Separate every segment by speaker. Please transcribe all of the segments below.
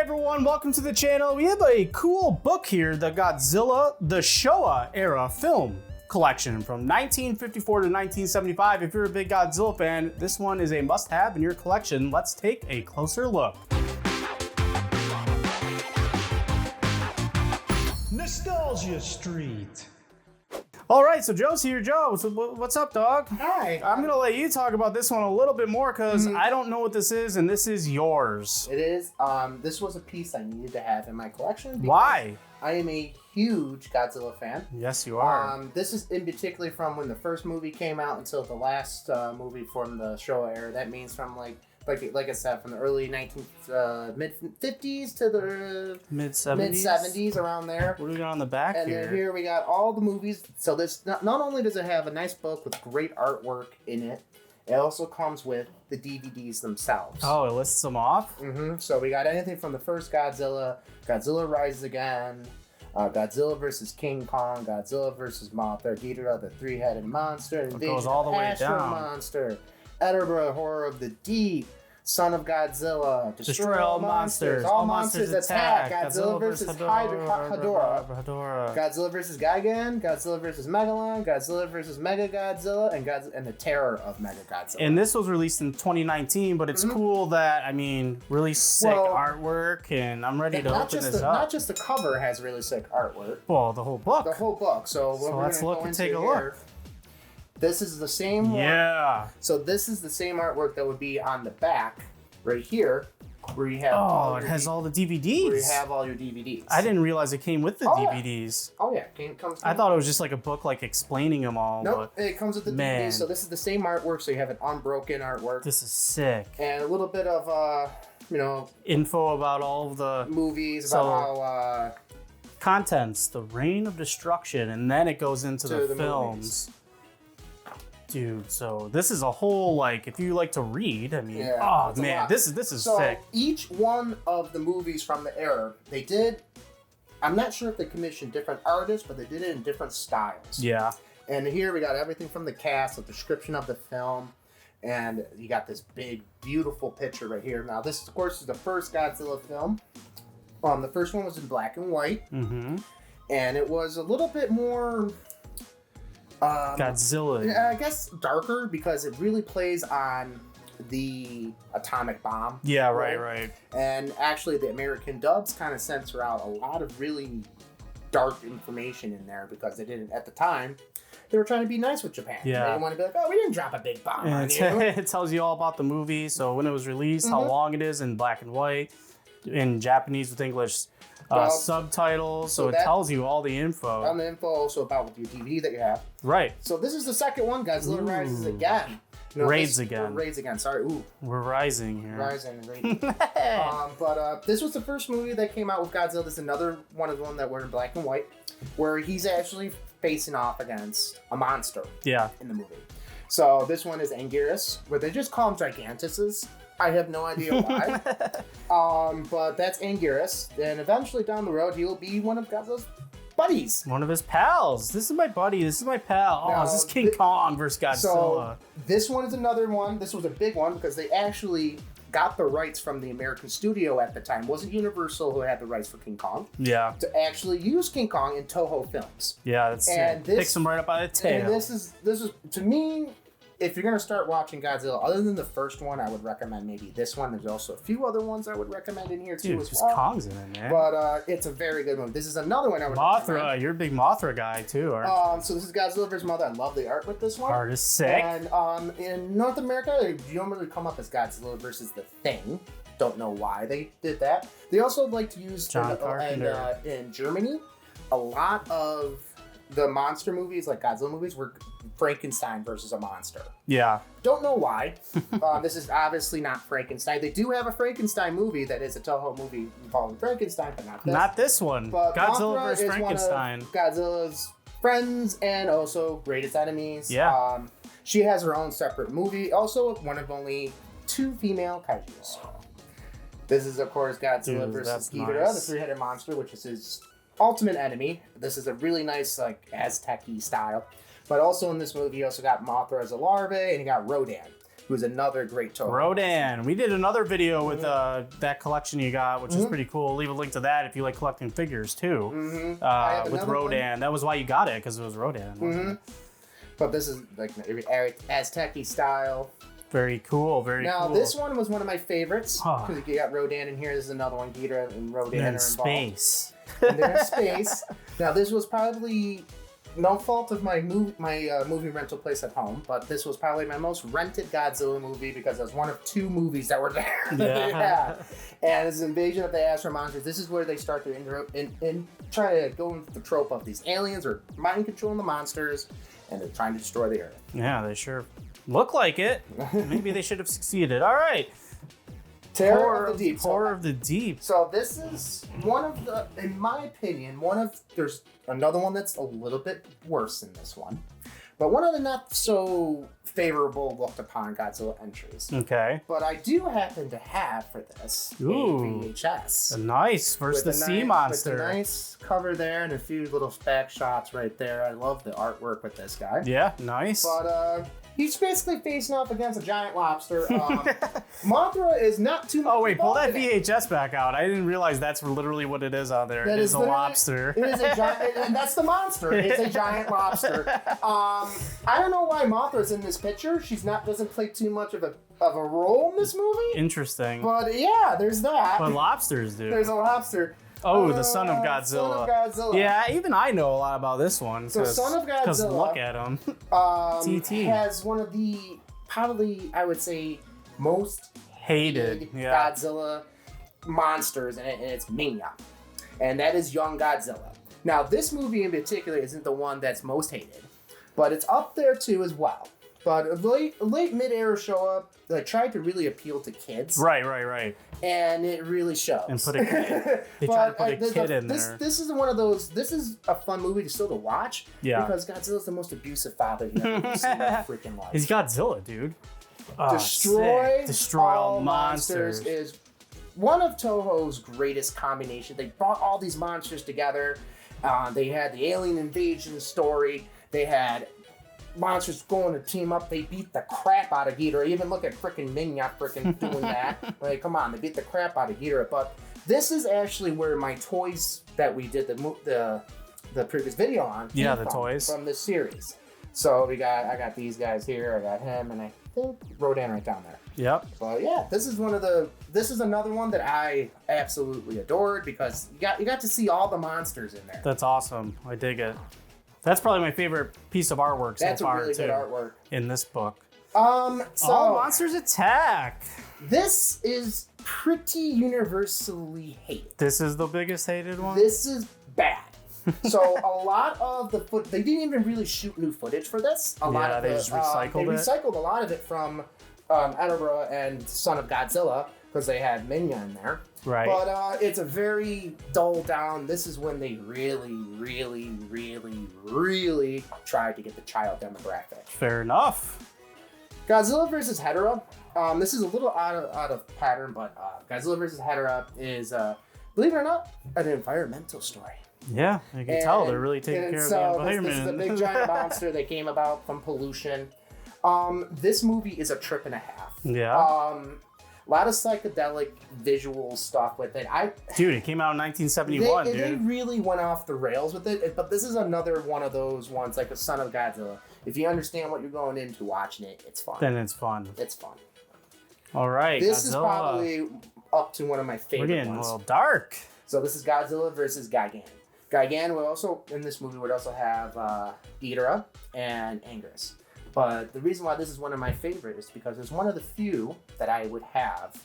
Speaker 1: everyone, welcome to the channel. We have a cool book here, the Godzilla, the Showa-Era film collection from 1954 to 1975. If you're a big Godzilla fan, this one is a must-have in your collection. Let's take a closer look.
Speaker 2: Nostalgia Street.
Speaker 1: All right, so Joe's here. Joe, so what's up, dog?
Speaker 3: Hi.
Speaker 1: I'm gonna let you talk about this one a little bit more because I don't know what this is, and this is yours.
Speaker 3: It is. This was a piece I needed to have in my collection.
Speaker 1: Why?
Speaker 3: I am a huge Godzilla fan.
Speaker 1: Yes, you are.
Speaker 3: This is in particular from when the first movie came out until the last movie from the Showa-Era. That means from like I said, from the early mid 50s to the
Speaker 1: Mid 70s.
Speaker 3: Mid 70s, around there.
Speaker 1: What do we got on the back
Speaker 3: and
Speaker 1: here?
Speaker 3: And here we got all the movies. So this not only does it have a nice book with great artwork in it, it also comes with the DVDs themselves.
Speaker 1: Oh, it lists them off?
Speaker 3: So we got anything from the first Godzilla, Godzilla Rises Again, Godzilla vs. King Kong, Godzilla vs. Mothra, Ghidorah the Three-Headed Monster, Invasion
Speaker 1: goes all the way
Speaker 3: Astro
Speaker 1: down.
Speaker 3: Monster, Edinburgh Horror of the Deep, Son of Godzilla,
Speaker 1: Destroy all monsters.
Speaker 3: All monsters attack. Godzilla vs. Hedorah. Godzilla vs. Gigan. Godzilla vs. Megalon. Godzilla vs. Mega Godzilla. And the Terror of Mega Godzilla.
Speaker 1: And this was released in 2019, but it's cool that, I mean, really sick artwork, and I'm ready to open this up.
Speaker 3: Not just the cover has really sick artwork.
Speaker 1: Well, the whole book.
Speaker 3: The whole book. So
Speaker 1: let's look and take a look.
Speaker 3: This is the same one.
Speaker 1: Yeah.
Speaker 3: So this is the same artwork that would be on the back right here, where you have
Speaker 1: it has all the DVDs.
Speaker 3: Where you have all your DVDs.
Speaker 1: I didn't realize it came with the DVDs.
Speaker 3: Oh yeah, it comes.
Speaker 1: I thought it was just like a book, like explaining them all.
Speaker 3: Nope, it comes with the DVDs. So this is the same artwork. So you have an unbroken artwork.
Speaker 1: This is sick.
Speaker 3: And a little bit of
Speaker 1: info about all of the
Speaker 3: movies, about how
Speaker 1: contents, the Reign of Destruction, and then it goes into the films. Movies. Dude, so this is a whole, like, if you like to read, I mean, oh man, this is
Speaker 3: so
Speaker 1: sick.
Speaker 3: Each one of the movies from the era, they did, I'm not sure if they commissioned different artists, but they did it in different styles.
Speaker 1: Yeah.
Speaker 3: And here we got everything from the cast, a description of the film, and you got this big, beautiful picture right here. Now, this, of course, is the first Godzilla film. The first one was in black and white, and it was a little bit more...
Speaker 1: Godzilla.
Speaker 3: Yeah, I guess darker because it really plays on the atomic bomb.
Speaker 1: Yeah, right.
Speaker 3: And actually, the American dubs kind of censor out a lot of really dark information in there because they didn't, at the time, they were trying to be nice with Japan.
Speaker 1: Yeah.
Speaker 3: They didn't want to be like, oh, we didn't drop a big bomb on you.
Speaker 1: It tells you all about the movie, so when it was released, how long it is in black and white, in Japanese with English subtitles, so it tells you all the info.
Speaker 3: On the info also about your DVD that you have.
Speaker 1: Right.
Speaker 3: So this is the second one, Godzilla Rises Again.
Speaker 1: Raids again.
Speaker 3: Raids again, sorry. Ooh.
Speaker 1: We're rising here.
Speaker 3: Rising, raiding. But this was the first movie that came out with Godzilla. This is another one of the ones that were in black and white, where he's actually facing off against a monster in the movie. So this one is Anguirus, where they just call him Gigantuses. I have no idea why. But that's Anguirus. And eventually down the road, he'll be one of Godzilla's buddies.
Speaker 1: One of his pals. This is my buddy. This is my pal. Oh, this is King Kong versus Godzilla.
Speaker 3: So this one is another one. This was a big one because they actually got the rights from the American studio at the time. It wasn't Universal who had the rights for King Kong.
Speaker 1: Yeah.
Speaker 3: To actually use King Kong in Toho films.
Speaker 1: Yeah, that's it. Picks him right up by the tail.
Speaker 3: And this is to me, if you're going to start watching Godzilla, other than the first one, I would recommend maybe this one. There's also a few other ones I would recommend in here too as well.
Speaker 1: Kong's in it, man.
Speaker 3: But it's a very good one. This is another one I would recommend.
Speaker 1: Mothra, you're a big Mothra guy too, aren't you?
Speaker 3: So this is Godzilla vs. Mothra. I love the art with this one.
Speaker 1: Art is sick.
Speaker 3: And in North America, you don't really come up as Godzilla versus the Thing. Don't know why they did that. They also like to use in Germany, a lot of the monster movies, like Godzilla movies, were Frankenstein versus a monster.
Speaker 1: Yeah.
Speaker 3: Don't know why. This is obviously not Frankenstein. They do have a Frankenstein movie that is a Toho movie involving Frankenstein, but not this.
Speaker 1: Not this one.
Speaker 3: But
Speaker 1: Godzilla
Speaker 3: Mothra
Speaker 1: versus Frankenstein.
Speaker 3: One of Godzilla's friends and also greatest enemies.
Speaker 1: Yeah.
Speaker 3: She has her own separate movie. Also, one of only 2 female kaijus. This is, of course, Godzilla versus Ghidorah, the three-headed monster, which is his ultimate enemy. This is a really nice, like, Aztec-y style. But also in this movie, you also got Mothra as a larvae, and you got Rodan. who is another great Toho.
Speaker 1: Rodan. We did another video with that collection you got, which is pretty cool. Leave a link to that if you like collecting figures too. With Rodan. One. That was why you got it, because it was Rodan. Wasn't it?
Speaker 3: But this is like Aztec-y style.
Speaker 1: Very cool. Very cool.
Speaker 3: Now, this one was one of my favorites because you got Rodan in here. This is another one. Ghidorah and Rodan are involved.
Speaker 1: Space.
Speaker 3: And they're in space. Now, this was probably no fault of my movie rental place at home, but this was probably my most rented Godzilla movie because it was one of 2 movies that were there. Yeah. And it's Invasion of the Astro Monsters. This is where they start to try to go into the trope of these aliens are mind controlling the monsters, and they're trying to destroy the Earth.
Speaker 1: Yeah, they sure look like it. Maybe they should have succeeded. All right.
Speaker 3: Terror of the Deep.
Speaker 1: Horror of the Deep.
Speaker 3: So this is one of the, in my opinion, there's another one that's a little bit worse than this one, but one of the not so favorable looked upon Godzilla entries.
Speaker 1: Okay.
Speaker 3: But I do happen to have for this a VHS.
Speaker 1: A nice versus the sea monster.
Speaker 3: With a nice cover there and a few little back shots right there. I love the artwork with this guy.
Speaker 1: Yeah, nice.
Speaker 3: But he's basically facing off against a giant lobster. Mothra is not too much.
Speaker 1: Oh wait, pull that VHS back out. I didn't realize that's literally what it is out there. It is a lobster.
Speaker 3: It is a giant, and that's the monster. It's a giant lobster. I don't know why Mothra's in this picture. She's doesn't play too much of a role in this movie.
Speaker 1: Interesting.
Speaker 3: But yeah, there's that.
Speaker 1: But lobsters do.
Speaker 3: There's a lobster.
Speaker 1: Oh, the Son of Godzilla.
Speaker 3: Son of Godzilla.
Speaker 1: Yeah, even I know a lot about this one.
Speaker 3: So Son of Godzilla.
Speaker 1: Because look at him. TT
Speaker 3: has one of the probably I would say most hated Godzilla monsters, and it's Minya, and that is young Godzilla. Now, this movie in particular isn't the one that's most hated, but it's up there too as well. But late mid-era Showa tried to really appeal to kids.
Speaker 1: Right.
Speaker 3: And it really shows.
Speaker 1: And put a kid. They tried to put a kid in there.
Speaker 3: This is one of those. This is a fun movie to still to watch. Yeah. Because Godzilla's the most abusive father you ever seen in your freaking life.
Speaker 1: He's Godzilla, dude.
Speaker 3: Destroy all monsters is one of Toho's greatest combinations. They brought all these monsters together. They had the alien invasion story. They had monsters going to team up. They beat the crap out of Ghidorah. Even look at frickin' Minya frickin' doing that. Like, come on, they beat the crap out of Ghidorah. But this is actually where my toys that we did the previous video on
Speaker 1: toys
Speaker 3: from this series. So I got these guys here. I got him, and I think Rodan right down there.
Speaker 1: Yep.
Speaker 3: But yeah, this is another one that I absolutely adored because you got to see all the monsters in there.
Speaker 1: That's awesome. I dig it. That's probably my favorite piece of artwork so far,
Speaker 3: really good artwork
Speaker 1: in this book.
Speaker 3: So
Speaker 1: All Monsters Attack.
Speaker 3: This is pretty universally hated.
Speaker 1: This is the biggest hated one?
Speaker 3: This is bad. So a lot of the they didn't even really shoot new footage for this.
Speaker 1: They just recycled it.
Speaker 3: They recycled a lot of it from Edinburgh and Son of Godzilla because they had Minya in there.
Speaker 1: Right.
Speaker 3: But it's a very dull down. This is when they really, really, really, really tried to get the child demographic.
Speaker 1: Fair enough.
Speaker 3: Godzilla vs. Hedorah. This is a little out of pattern, but Godzilla vs. Hedorah is, believe it or not, an environmental story.
Speaker 1: Yeah, you can tell they're really taking care of the environment.
Speaker 3: This is a big giant monster that came about from pollution. This movie is a trip and a half.
Speaker 1: Yeah.
Speaker 3: A lot of psychedelic visual stuff with it.
Speaker 1: Dude, it came out in 1971, dude.
Speaker 3: They really went off the rails with it, but this is another one of those ones, like a Son of Godzilla. If you understand what you're going into watching it, it's fun.
Speaker 1: Then it's fun.
Speaker 3: It's fun.
Speaker 1: All right,
Speaker 3: This is probably up to one of my favorite ones.
Speaker 1: We're getting a little dark.
Speaker 3: So this is Godzilla versus Gigan. Gigan would also, in this movie, would also have Ghidorah and Anguirus. But the reason why this is one of my favorites is because it's one of the few that I would have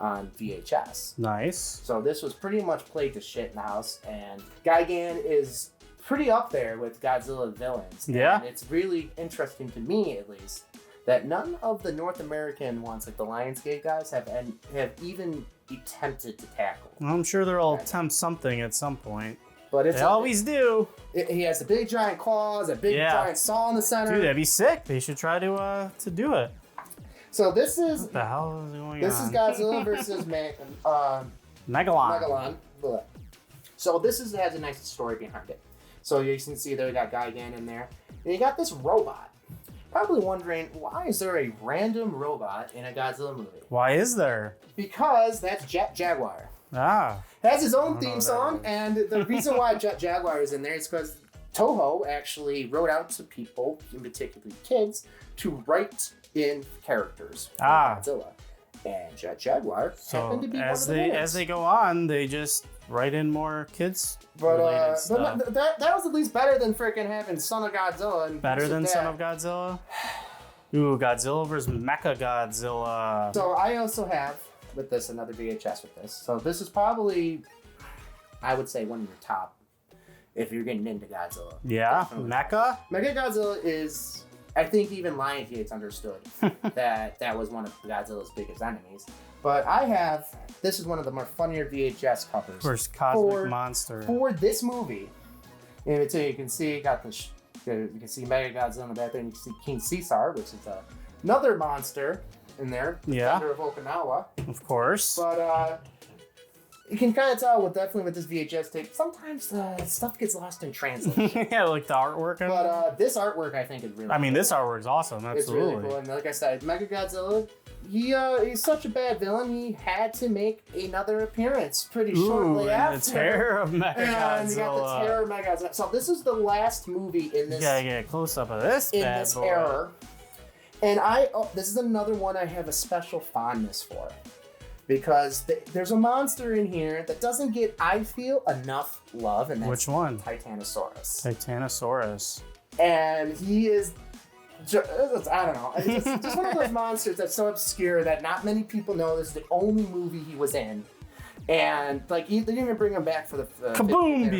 Speaker 3: on VHS.
Speaker 1: Nice.
Speaker 3: So this was pretty much played to shit in the house, and Gigan is pretty up there with Godzilla villains.
Speaker 1: Yeah.
Speaker 3: And it's really interesting to me, at least, that none of the North American ones, like the Lionsgate guys, have even attempted to tackle.
Speaker 1: I'm sure they'll attempt something at some point.
Speaker 3: But
Speaker 1: they always do.
Speaker 3: He has the big giant claws, a big giant saw in the center.
Speaker 1: Dude, that'd be sick. They should try to do it.
Speaker 3: So this is
Speaker 1: what the hell is going on?
Speaker 3: This is Godzilla versus
Speaker 1: Megalon.
Speaker 3: Megalon. So this has a nice story behind it. So you can see they got Gigan in there, and you got this robot. probably wondering, why is there a random robot in a Godzilla movie?
Speaker 1: Why is there?
Speaker 3: Because that's Jet Jaguar.
Speaker 1: Ah.
Speaker 3: Has his own theme song, and the reason why Jet Jaguar is in there is because Toho actually wrote out to people, in particular kids, to write in characters for Godzilla. And Jet Jaguar happened to be one of the winners.
Speaker 1: As they go on, they just write in more kids.
Speaker 3: But that was at least better than freaking having Son of Godzilla. And
Speaker 1: better than Son of Godzilla? Ooh, Godzilla versus Mecha Godzilla.
Speaker 3: So I also have with this another VHS with this. So this is probably, I would say, one of your top if you're getting into Godzilla.
Speaker 1: Yeah, Mecha?
Speaker 3: Mecha Godzilla is, I think even Lionsgate's understood that was one of Godzilla's biggest enemies. But I have, this is one of the more funnier VHS covers.
Speaker 1: First Cosmic Monster.
Speaker 3: For this movie. And you can see, you can see Mega Godzilla in the back there, and you can see King Caesar, which is another monster in there.
Speaker 1: Yeah.
Speaker 3: Under of Okinawa.
Speaker 1: Of course.
Speaker 3: But you can kind of tell with this VHS tape, sometimes stuff gets lost in translation.
Speaker 1: Yeah, like the artwork.
Speaker 3: But this artwork, I think, is really cool.
Speaker 1: This artwork is awesome. Absolutely.
Speaker 3: It's really cool. And like I said, Mega Godzilla, he's such a bad villain, he had to make another appearance pretty shortly after.
Speaker 1: The Terror of Mega Godzilla.
Speaker 3: And you got the Terror of Mega Godzilla. So this is the last movie in this.
Speaker 1: You gotta get a close up of this
Speaker 3: in
Speaker 1: bad
Speaker 3: this
Speaker 1: boy.
Speaker 3: era. And this is another one I have a special fondness for. Because there's a monster in here that doesn't get, I feel, enough love. And that's
Speaker 1: Which one?
Speaker 3: Titanosaurus.
Speaker 1: Titanosaurus.
Speaker 3: And he is, I don't know, it's just one of those monsters that's so obscure that not many people know this is the only movie he was in. And like they didn't even bring him back for the
Speaker 1: Kaboom!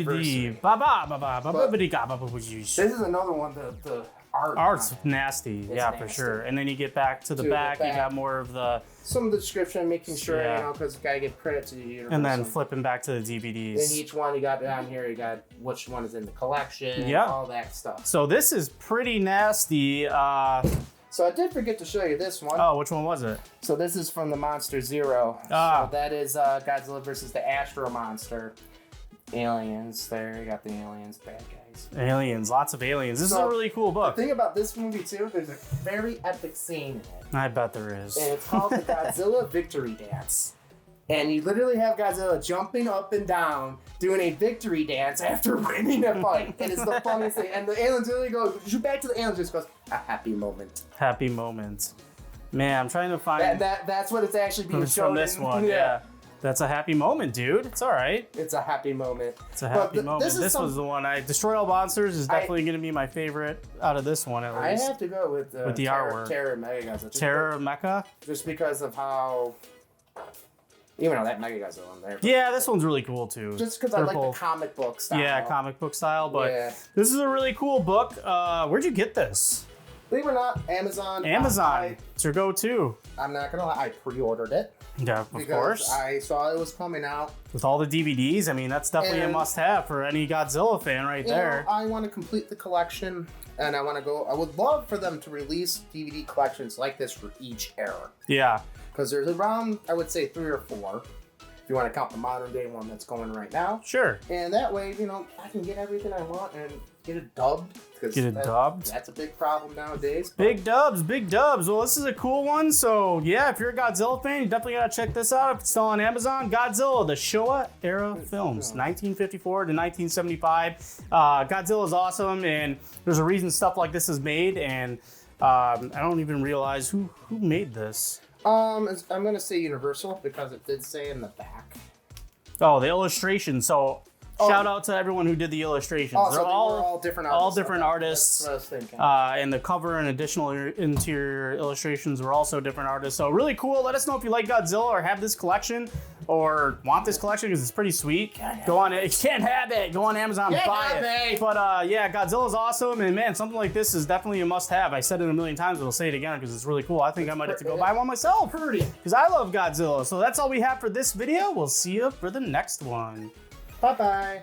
Speaker 3: This is another one, the
Speaker 1: art's nasty, yeah, for sure. And then you get back to the back, you got more of the
Speaker 3: some of the description, making sure because you gotta give credit to the universe.
Speaker 1: And then flipping back to the DVDs.
Speaker 3: And each one you got down here, you got which one is in the collection, all that stuff.
Speaker 1: So this is pretty nasty.
Speaker 3: So I did forget to show you this one.
Speaker 1: Oh, which one was it?
Speaker 3: So this is from the Monster Zero. So that is Godzilla versus the Astro Monster. Aliens. There, you got the aliens, bad guys.
Speaker 1: Aliens, lots of aliens. This is a really cool book.
Speaker 3: The thing about this movie too, there's a very epic scene in it.
Speaker 1: I bet there is.
Speaker 3: And it's called the Godzilla Victory Dance. And you literally have Godzilla jumping up and down, doing a victory dance after winning a fight. And it's the funniest thing. And the aliens literally go, shoot back to the aliens, just goes, a happy moment.
Speaker 1: Happy moment. Man, I'm trying to find...
Speaker 3: That's what it's actually being shown
Speaker 1: from this one, yeah. That's a happy moment, dude. It's all right.
Speaker 3: It's a happy moment.
Speaker 1: It's a happy moment. This was the one Destroy All Monsters is definitely going to be my favorite out of this one, at least.
Speaker 3: I have to go with
Speaker 1: the artwork.
Speaker 3: Terror of Mega Godzilla.
Speaker 1: Terror of Mecha?
Speaker 3: Just because of how... Even though that Mega Godzilla in there.
Speaker 1: Yeah, this one's really cool, too.
Speaker 3: Just because I like the comic book style.
Speaker 1: Yeah, comic book style, but this is a really cool book. Where'd you get this?
Speaker 3: Believe it or not, Amazon.
Speaker 1: Amazon. It's your go-to.
Speaker 3: I'm not going to lie, I pre-ordered it.
Speaker 1: Yeah, of course.
Speaker 3: I saw it was coming out.
Speaker 1: With all the DVDs, that's definitely a must-have for any Godzilla fan there.
Speaker 3: I want to complete the collection, and I would love for them to release DVD collections like this for each era.
Speaker 1: Yeah.
Speaker 3: Because there's around, I would say, 3 or 4. If you want to count the modern day one that's going right now.
Speaker 1: Sure.
Speaker 3: And that way, I can get everything I want and get it dubbed.
Speaker 1: Get it dubbed?
Speaker 3: That's a big problem nowadays.
Speaker 1: Big dubs, big dubs. Well, this is a cool one. So, yeah, if you're a Godzilla fan, you definitely got to check this out. If it's still on Amazon, Godzilla, the Showa-Era films, 1954 to 1975. Godzilla is awesome, and there's a reason stuff like this is made, and I don't even realize who made this.
Speaker 3: I'm going to say Universal because it did say in the back.
Speaker 1: Oh, the illustration. So, shout out to everyone who did the illustrations.
Speaker 3: Oh, they're all different artists.
Speaker 1: All different artists.
Speaker 3: That's what I was thinking.
Speaker 1: And the cover and additional interior illustrations were also different artists. So really cool. Let us know if you like Godzilla or have this collection or want this collection because it's pretty sweet. Go on it. You can't have it. Go on Amazon and buy it. But yeah, Godzilla's awesome. And man, something like this is definitely a must-have. I said it a million times, but I'll say it again because it's really cool. I think I might have to go buy one myself because I love Godzilla. So that's all we have for this video. We'll see you for the next one.
Speaker 3: Bye-bye.